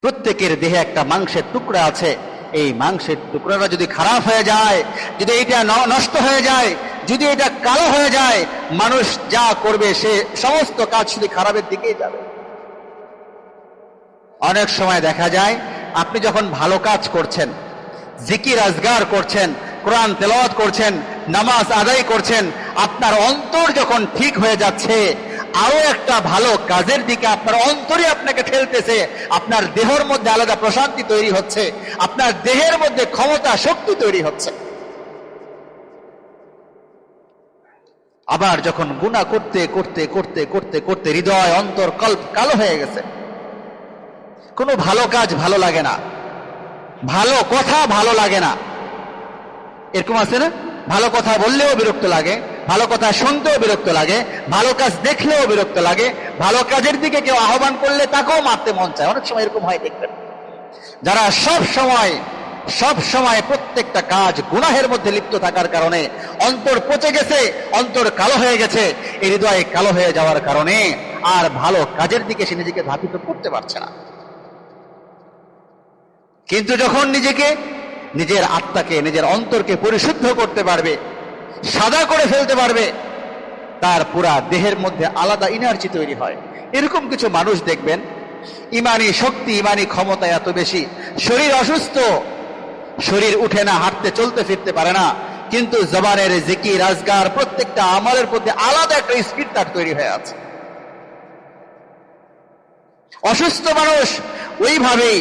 প্রত্যেকের দেহে একটা মাংসের টুকরা আছে, এই মাংসের টুকরাটা যদি খারাপ হয়ে যায়, যদি এটা নষ্ট হয়ে যায়, যদি এটা কালো হয়ে যায়, মানুষ যা করবে সে সমস্ত কাজ শুধু খারাপের দিকেই যাবে। অনেক সময় দেখা যায় আপনি যখন ভালো কাজ করছেন, জিকির আজগার করছেন, কোরআন তেলাওয়াত করছেন, নামাজ আদায় করছেন, আপনার অন্তর যখন ঠিক হয়ে যাচ্ছে, আরো একটা ভালো কাজের দিকে আপনার অন্তরে আপনাকে ঠেলতেছে, আপনার দেহের মধ্যে আলাদা প্রশান্তি তৈরি হচ্ছে, আপনার দেহের মধ্যে ক্ষমতা শক্তি তৈরি হচ্ছে। আবার যখন গুনাহ করতে করতে করতে করতে করতে হৃদয় অন্তর কল্প কালো হয়ে গেছে, কোনো ভালো কাজ ভালো লাগে না, ভালো কথা ভালো লাগে না, এরকম আছে না? ভালো কথা বললেও বিরক্ত লাগে, ভালো কথা শুনতেও বিরক্ত লাগে, ভালো কাজ দেখলেও বিরক্ত লাগে, ভালো কাজের দিকে কেউ আহ্বান করলে তাকেও মারতে মন চায়। অনেক সময় এরকম হয়, দেখবেন যারা সব সময় প্রত্যেকটা কাজ গুনাহের মধ্যে লিপ্ত থাকার কারণে অন্তর পচে গেছে, অন্তর কালো হয়ে গেছে, এই হৃদয় কালো হয়ে যাওয়ার কারণে আর ভালো কাজের দিকে সে নিজেকে ধাবিত করতে পারছে না। কিন্তু যখন নিজের আত্মাকে, নিজের অন্তরকে পরিশুদ্ধ করতে পারবে, সাদা করে ফেলতে পারবে, তার পুরা দেহের মধ্যে আলাদা এনার্জি তৈরি হয়। এরকম কিছু মানুষ দেখবেন, ইমানি শক্তি, ইমানি ক্ষমতা এত বেশি, শরীর অসুস্থ, শরীর উঠে না, হাঁটতে চলতে ফিরতে পারে না, কিন্তু জবানের জিকির আজগার প্রত্যেকটা আমলের মধ্যে আলাদা একটা স্পিড তার তৈরি হয়ে আছে। অসুস্থ মানুষ ওইভাবেই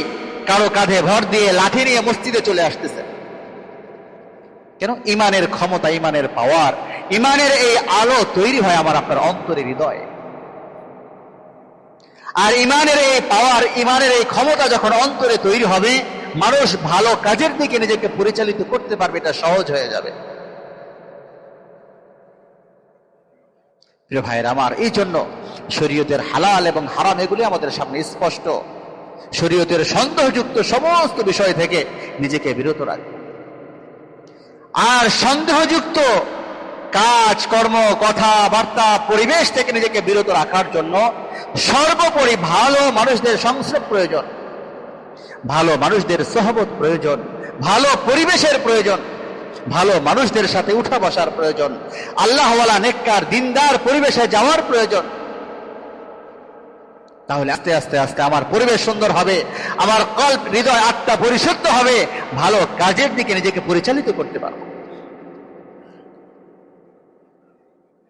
কারো কাঁধে ভর দিয়ে লাঠি নিয়ে মসজিদে চলে আসতেছে। কেন? ইমানের ক্ষমতা, ইমানের পাওয়ার, ইমানের এই আলো তৈরি হয় আমার আপনার অন্তরের হৃদয়ে। আর ইমানের এই পাওয়ার, ইমানের এই ক্ষমতা যখন অন্তরে তৈরি হবে, মানুষ ভালো কাজের দিকে নিজেকে পরিচালিত করতে পারবে, এটা সহজ হয়ে যাবে। প্রিয় ভাইয়ের আমার, এই জন্য শরীয়তের হালাল এবং হারাম এগুলি আমাদের সামনে স্পষ্ট। শরীয়তের সন্দেহযুক্ত সমস্ত বিষয় থেকে নিজেকে বিরত রাখবে। আর সন্দেহযুক্ত কাজ, কর্ম, কথাবার্তা, পরিবেশ থেকে নিজেকে বিরত রাখার জন্য সর্বোপরি ভালো মানুষদের সংস্রব প্রয়োজন, ভালো মানুষদের সোহবত প্রয়োজন, ভালো পরিবেশের প্রয়োজন, ভালো মানুষদের সাথে উঠা বসার প্রয়োজন, আল্লাহওয়ালা নেককার দিনদার পরিবেশে যাওয়ার প্রয়োজন। তাহলে আস্তে আস্তে আস্তে আমার পরিবেশ সুন্দর হবে, আমার কল্প, হৃদয়, আত্মা পরিশুদ্ধ হবে, ভালো কাজের দিকে নিজেকে পরিচালিত করতে পারবো।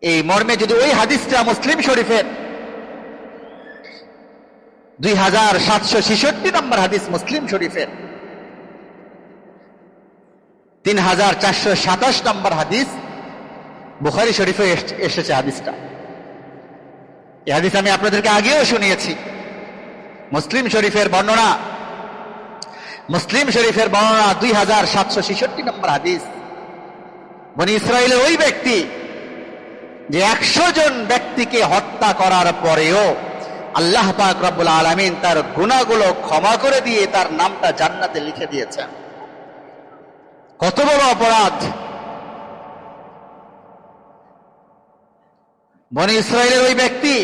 এই মর্মে যদি ওই হাদিসটা মুসলিম শরীফের 2766 নম্বর হাদিস, মুসলিম শরীফের 3427 নম্বর হাদিস, বুখারী শরীফে এসেছে হাদিসটা। এই হাদিস আমি আপনাদেরকে আগেও শুনিয়েছি। মুসলিম শরীফের বর্ণনা, মুসলিম শরীফের বর্ণনা 2766 নম্বর হাদিস। বনি ইসরাইলের ওই ব্যক্তি যে 100 জন ব্যক্তিকে হত্যা করার পরেও আল্লাহ পাক রব্বুল আলামিন তার গুনাহগুলো ক্ষমা করে দিয়ে তার নামটা জান্নাতে লিখে দিয়েছেন। কত বড় অপরাধ! বনি ইসরাইলের ওই ব্যক্তি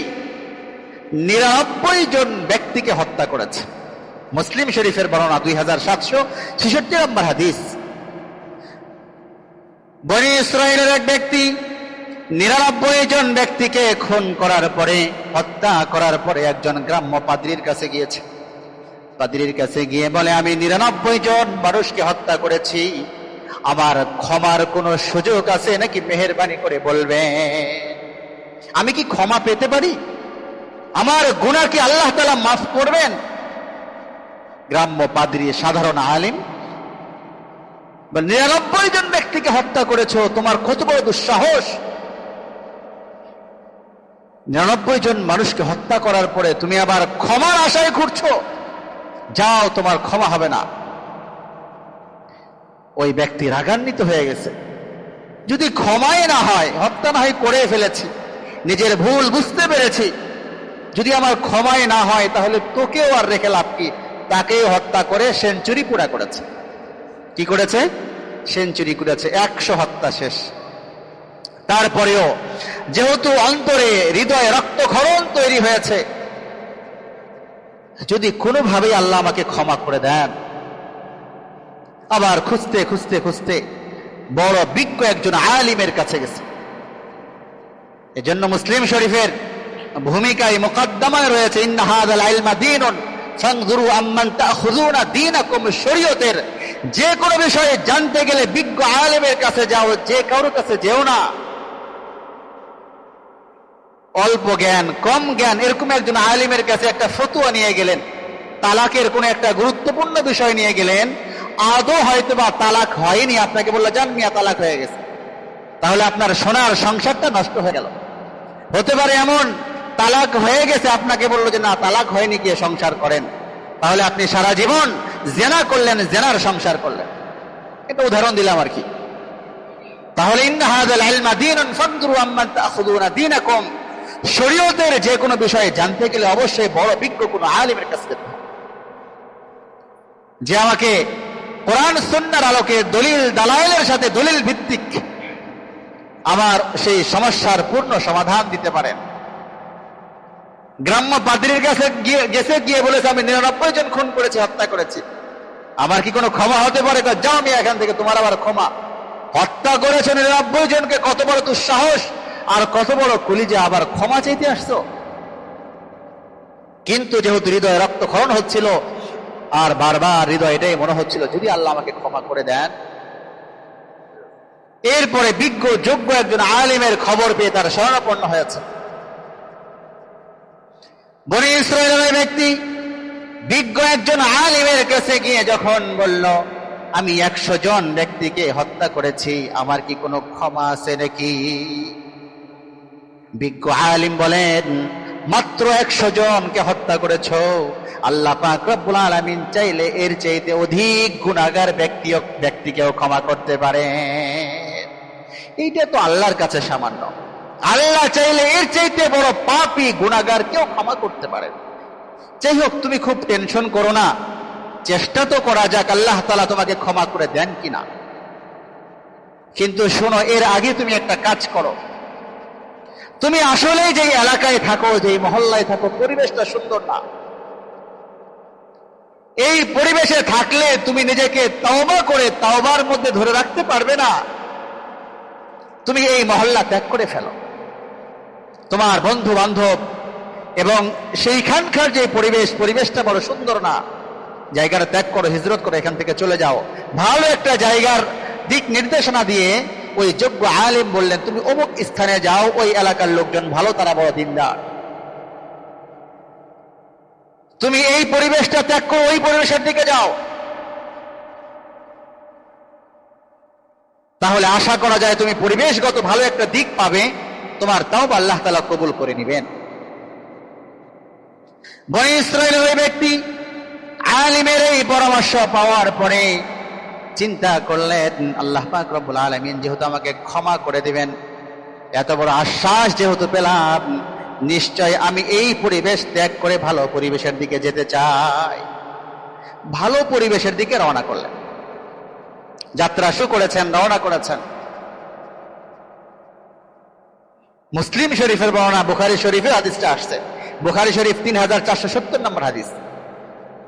99 জন ব্যক্তিকে হত্যা করেছে। মুসলিম শরীফের বর্ণনা 2766 নম্বর হাদিস। বনি ইসরাইলের এক ব্যক্তি 99 জন ব্যক্তিকে খুন করার পরে, হত্যা করার পরে একজন গ্রাম্য পাদ্রীর কাছে গিয়েছে। পাদ্রীর কাছে গিয়ে বলে, আমি 99 জন মানুষকে হত্যা করেছি, আমার ক্ষমার কোন সুযোগ আছে নাকি? মেহেরবানি করে বলবেন, আমি কি ক্ষমা পেতে পারি? আমার গুনাহ কি আল্লাহ তাআলা মাফ করবেন? গ্রাম্য পাদ্রী, সাধারণ আলিম, 99 জন ব্যক্তিকে হত্যা করেছো, তোমার কত বড় দুঃসাহস! 99 জন মানুষকে হত্যা করার পরে তুমি আবার ক্ষমার আশায় ঘুরছো? যাও, তোমার ক্ষমা হবে না। ওই ব্যক্তি রাগান্বিত হয়ে গেছে। যদি ক্ষমাই না হয়, হত্যা না হয় করে ফেলেছি, নিজের ভুল বুঝতে পেরেছি, যদি আমার ক্ষমাই না হয় তাহলে তোকেও আর রেখে লাভ কি? তাকেও হত্যা করে সেঞ্চুরি পুরা করেছে। কি করেছে? সেঞ্চুরি করেছে, 100 হত্যা শেষ। তারপরেও যেহেতু অন্তরে, হৃদয়ে রক্তক্ষরণ তৈরি হয়েছে, যদি কোনোভাবেই আল্লাহ আমাকে ক্ষমা করে দেন। আবার খুঁজতে খুঁজতে খুঁজতে বড় বিজ্ঞ একজন আলিমের কাছে গেছে। এজন্য মুসলিম শরীফের ভূমিকায় মুকদ্দমায় রয়েছে ইন্না হাযাল ইলমা দীনুন ফানজুরু আম্মান তাখুযুনা দীনাকুম। শরীয়তের যে কোনো বিষয়ে জানতে গেলে বিজ্ঞ আলেমের কাছে যাও, যে কারোর কাছে যেও না। অল্প জ্ঞান, কম জ্ঞান এরকম একজন আলিমের কাছে একটা ফতোয়া নিয়ে গেলেন, তালাকের কোন একটা গুরুত্বপূর্ণ বিষয় নিয়ে গেলেন, আদৌ হয়তো বা তালাক হয়নি, আপনাকে বললো জান মিয়া তালাক হয়ে গেছে, তাহলে আপনার সোনার সংসারটা নষ্ট হয়ে গেল। হতে পারে এমন তালাক হয়ে গেছে, আপনাকে বললো যে না তালাক হয়নি, গিয়ে সংসার করেন, তাহলে আপনি সারা জীবন জেনা করলেন, জেনার সংসার করলেন। এটা উদাহরণ দিলাম আর কি। তাহলে ইন্না হাযাল ইলমা দীনুন ফানজুরু আম্মান তাখুযুনা দীনাকুম। শরীয়তের যে কোনো বিষয়ে জানতে গেলে অবশ্যই বড় বিজ্ঞ কোনো আলিমের কাছে যেতে হবে, যে আমাকে কোরআন সুন্নাহর আলোকে দলিল দালাইলের সাথে দলিল ভিত্তিক আমার সেই সমস্যার পূর্ণ সমাধান দিতে পারেন। গ্রাম্য পাদ্রীর কাছে গিয়ে বলেছে আমি 99 জন খুন করেছি, হত্যা করেছি, আমার কি কোনো ক্ষমা হতে পারে? যাও আমি এখান থেকে, তোমার আবার ক্ষমা? হত্যা করেছে 99 জনকে, কত বড় দুঃসাহস আর কত বড় কলিজা, আবার ক্ষমা চাইতে আসছো? কিন্তু যেহেতু হৃদয়ে রক্তক্ষরণ হচ্ছিল আর বারবার হৃদয় এটাই মনে হচ্ছিল যদি আল্লাহ আমাকে ক্ষমা করে দেন। এরপরে বিজ্ঞ যোগ্য একজন আলিমের খবর পেয়ে তার শরণাপন্ন হয়েছে। বনী ইসরাঈলের ব্যক্তি বিজ্ঞ একজন আলিমের কাছে গিয়ে যখন বলল আমি 100 জন ব্যক্তিকে হত্যা করেছি, আমার কি কোনো ক্ষমা আছে নাকি? বিজ্ঞ আলিম বলেন মাত্র 100 জনকে হত্যা করেছো, আল্লাহ পাক রব্বুল আলামিন চাইলে এর চাইতে অধিক গুনাহগার ব্যক্তিকেও ক্ষমা করতে পারে। এইটা তো আল্লাহর কাছে সামান্য, আল্লাহ চাইলে এর চাইতে বড় পাপী গুনাহগার কেউ ক্ষমা করতে পারে। যাই হোক, তুমি খুব টেনশন করো না, চেষ্টা তো করা যাক আল্লাহ তাআলা তোমাকে ক্ষমা করে দেন কিনা। কিন্তু শোনো, এর আগে তুমি একটা কাজ করো। তুমি আসলে যে এলাকায় থাকো, যে মহল্লায় থাকো, পরিবেশটা সুন্দর না। এই পরিবেশে থাকলে তুমি নিজেকে তওবা করে তওবার মধ্যে ধরে রাখতে পারবে না। তুমি এই মহল্লা ত্যাগ করে ফেলো। তোমার বন্ধু বান্ধব এবং সেইখানকার যে পরিবেশটা বড় সুন্দর না, জায়গাটা ত্যাগ করো, হিজরত করো, এখান থেকে চলে যাও। ভালো একটা জায়গার দিক নির্দেশনা দিয়ে ওই যোগ্য আলিম বললেন তুমি অমুক স্থানে যাও, ওই এলাকার লোকজন ভালো, তারা বড় দিনদার। তুমি এই পরিবেশটা ত্যাগ করো, ওই পরিবেশের দিকে যাও। তাহলে আশা করা যায় তুমি পরিবেশগত ভালো একটা দিক পাবে, তোমার তাওবা আল্লাহ তাআলা কবুল করে নেবেন। বনী ইসরাঈলের ওই ব্যক্তি আলিমের এই পরামর্শ পাওয়ার পরে চিন্তা করলেন আল্লাহ পাক রব্বুল আলামিন যেহেতু আমাকে ক্ষমা করে দিবেন, এত বড় আশ্বাস যেহেতু পেলাম, নিশ্চয় আমি এই পরিবেশ ত্যাগ করে ভালো পরিবেশের দিকে যেতে চাই। ভালো পরিবেশের দিকে রওনা করলেন, যাত্রা শুরু করেছেন, রওনা করেছেন। মুসলিম শরীফের বর্ণনা, বুখারী শরীফে হাদিসটা আসছে। বুখারী শরীফ 3470 নম্বর হাদিস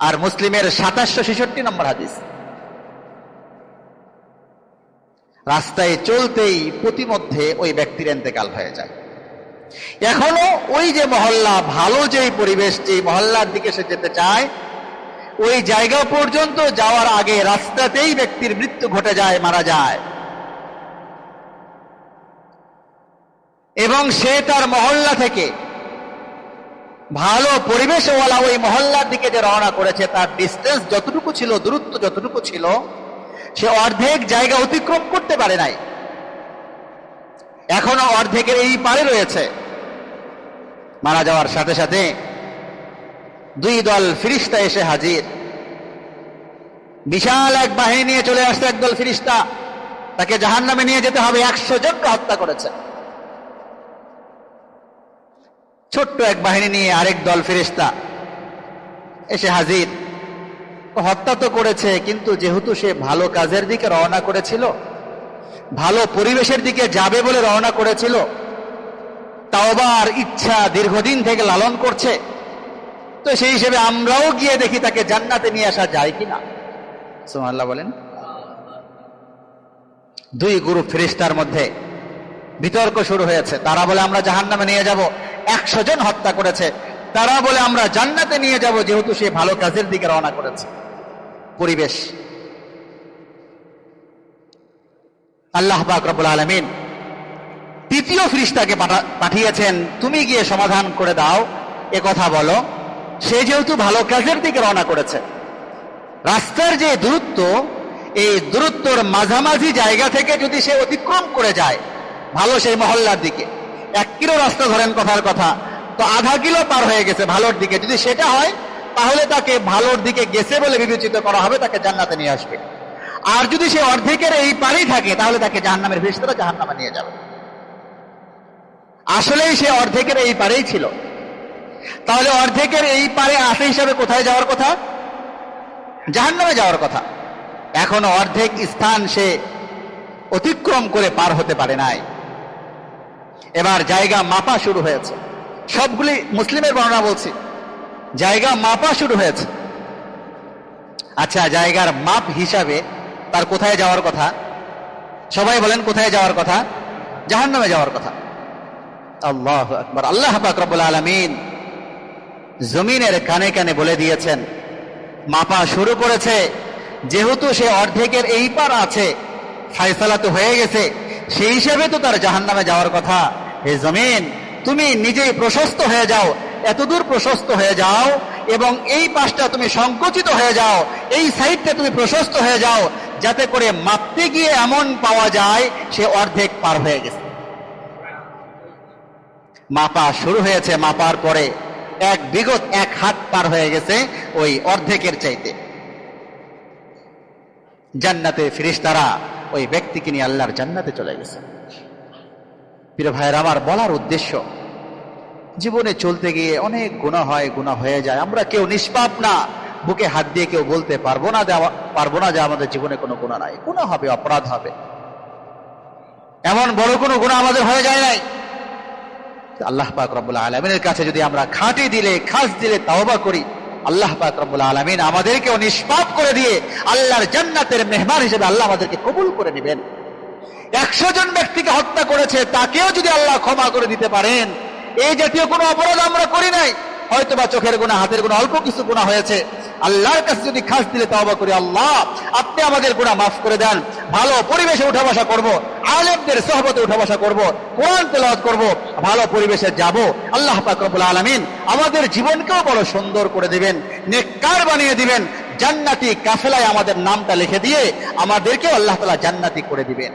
আর মুসলিমের 2766 নম্বর হাদিস। রাস্তায় চলতেই প্রতিমধ্যে ওই ব্যক্তির ইন্তেকাল হয়ে যায়। এখনো ওই যে মহল্লা, ভালো যে পরিবেশ, যে মহল্লার দিকে সে যেতে চায়, ওই জায়গা পর্যন্ত যাওয়ার আগে রাস্তাতেই ব্যক্তির মৃত্যু ঘটে যায়, মারা যায়। এবং সে তার মহল্লা থেকে ভালো পরিবেশওয়ালা ওই মহল্লার দিকে যে রওনা করেছে, তার ডিস্টেন্স যতটুকু ছিল, দূরত্ব যতটুকু ছিল, সে অর্ধেক জায়গা অতিক্রম করতে পারে নাই, এখনো অর্ধেকের এই পারে রয়েছে। মারা যাওয়ার সাথে সাথে 2 দল ফিরিস্তা এসে হাজির। বিশাল এক বাহিনী নিয়ে চলে আসছে একদল ফিরিস্তা, তাকে জাহান্নামে নিয়ে যেতে হবে। 100 জনকে হত্যা করেছে। ছোট্ট এক বাহিনী নিয়ে আরেক দল ফেরেশতা এসে হাজির। হত্যা তো করেছে, কিন্তু যেহেতু সে ভালো কাজের দিকে রওনা করেছিল, ভালো পরিবেশের দিকে যাবে বলে রওনা করেছিল, তাওবার ইচ্ছা দীর্ঘদিন থেকে লালন করছে, তো সেই হিসেবে আমরাও গিয়ে দেখি তাকে জান্নাতে নিয়ে আসা যায় কিনা। সুবহানাল্লাহ বলেন। দুই গ্রুপ ফেরেশতার মধ্যে বিতর্ক শুরু হয়েছে। তারা বলে আমরা জাহান্নামে নিয়ে যাব, 100 জন হত্যা করেছে। তারা বলে আমরা জান্নাতে নিয়ে যাব, যেহেতু সে ভালো কাজের দিকে রওনা করেছে। পরিবেশ আল্লাহ পাক রব্বুল আলামিন তৃতীয় ফেরেশতাকে পাঠিয়েছেন, তুমি গিয়ে সমাধান করে দাও, এ কথা বলো। সে যেহেতু ভালো কাজের দিকে রওনা করেছে, রাস্তার যে দূরত্ব, এই দূরত্বর মাঝামাঝি জায়গা থেকে যদি সে অতিক্রম করে যায় ভালো সেই মহল্লার দিকে, 1 কিলো রাস্তা ধরেন কথার কথা, তো আধা কিলো পার হয়ে গেছে ভালোর দিকে, যদি সেটা হয় তাহলে তাকে ভালোর দিকে গেছে বলে বিবেচিত করা হবে, তাকে জান্নাতে নিয়ে আসবে। আর যদি সে অর্ধেকের এই পারেই থাকে তাহলে তাকে জাহান্নামের ফেরেশতারা জাহান্নামে নিয়ে যাবে। আসলেই সে অর্ধেকের এই পারেই ছিল, তাহলে অর্ধেকের এই পারে আসে হিসাবে কোথায় যাওয়ার কথা? জাহান্নামে যাওয়ার কথা। এখনো অর্ধেক স্থান সে অতিক্রম করে পার হতে পারে নাই। এবার জায়গা মাপা শুরু হয়েছে। সবগুলি মুসলিমের বর্ণনা বলছি, জায়গা মাপা শুরু হয়েছে। আচ্ছা, জায়গার মাপ হিসাবে তার কোথায় যাওয়ার কথা? সবাই বলেন কোথায় যাওয়ার কথা? জাহান্নামে যাওয়ার কথা। আল্লাহু আকবার। আল্লাহ পাক রব্বুল আলামিন জমিনের কানে কানে বলে দিয়েছেন, মাপা শুরু করেছে, যেহেতু সে অর্ধেকের এই পার আছে, ফায়সালা তো হয়ে গেছে, সেই হিসেবে তো তার জাহান্নামে যাওয়ার কথা। হে জমিন, তুমি নিজেই প্রশস্ত হয়ে যাও, এতদূর প্রশস্ত হয়ে যাও, এবং এই পাশটা তুমি সংকুচিত হয়ে যাও, এই সাইডটা তুমি প্রশস্ত হয়ে যাও, যাতে করে মাপতে গিয়ে এমন পাওয়া যায় সে অর্ধেক পার হয়ে গেছে। মাপা শুরু হয়েছে, মাপার পরে বিগত 1 হাত পার হয়ে গেছে ওই অর্ধেকের চাইতে। জান্নাতে ফেরেশতারা ওই ব্যক্তিকে নিয়ে আল্লাহর জান্নাতে চলে গেছে। প্রিয় ভাইয়েরা আমার, বলার উদ্দেশ্য, জীবনে চলতে গিয়ে অনেক গুনাহ হয়, গুনাহ হয়ে যায়। আমরা কেউ নিষ্পাপ না, বুকে হাত দিয়ে কেউ বলতে পারবো না যে আমাদের জীবনে কোনো গুনাহ নাই। গুনাহ হবে, অপরাধ হবে, এমন বড় কোনো গুনাহ আমাদের হয়ে যায় নাই। আল্লাহ পাক রব্বুল আলামিনের কাছে যদি আমরা খাঁটি দিলে, খাস দিলে তাওবা করি, আল্লাহ পাক রব্বুল আলামিন আমাদেরকেও নিষ্পাপ করে দিয়ে আল্লাহর জান্নাতের মেহমান হিসেবে আল্লাহ আমাদেরকে কবুল করে নেবেন। 100 জন ব্যক্তিকে হত্যা করেছে, তাকেও যদি আল্লাহ ক্ষমা করে দিতে পারেন, এই জাতীয় কোনো অপরাধ আমরা করি নাই, হয়তো বা চোখের গুনাহ, হাতের গুনাহ, অল্প কিছু গুনাহ হয়েছে, আল্লাহর কাছে যদি খাস দিলে তাওবা করি, আল্লাহ আপনি আমাদের গুনাহ মাফ করে দেন, ভালো পরিবেশে উঠা বসা করব, আলেমদের সোহবতে উঠা বসা করব, কোরআন তেলাওয়াত করব, ভালো পরিবেশে যাব, আল্লাহ পাক রব্বুল আলামিন আমাদের জীবনকেও বড় সুন্দর করে দিবেন, নেককার বানিয়ে দিবেন, জান্নাতি কাফেলায় আমাদের নামটা লিখে দিয়ে আমাদেরকেও আল্লাহ তাআলা জান্নাতি করে দিবেন।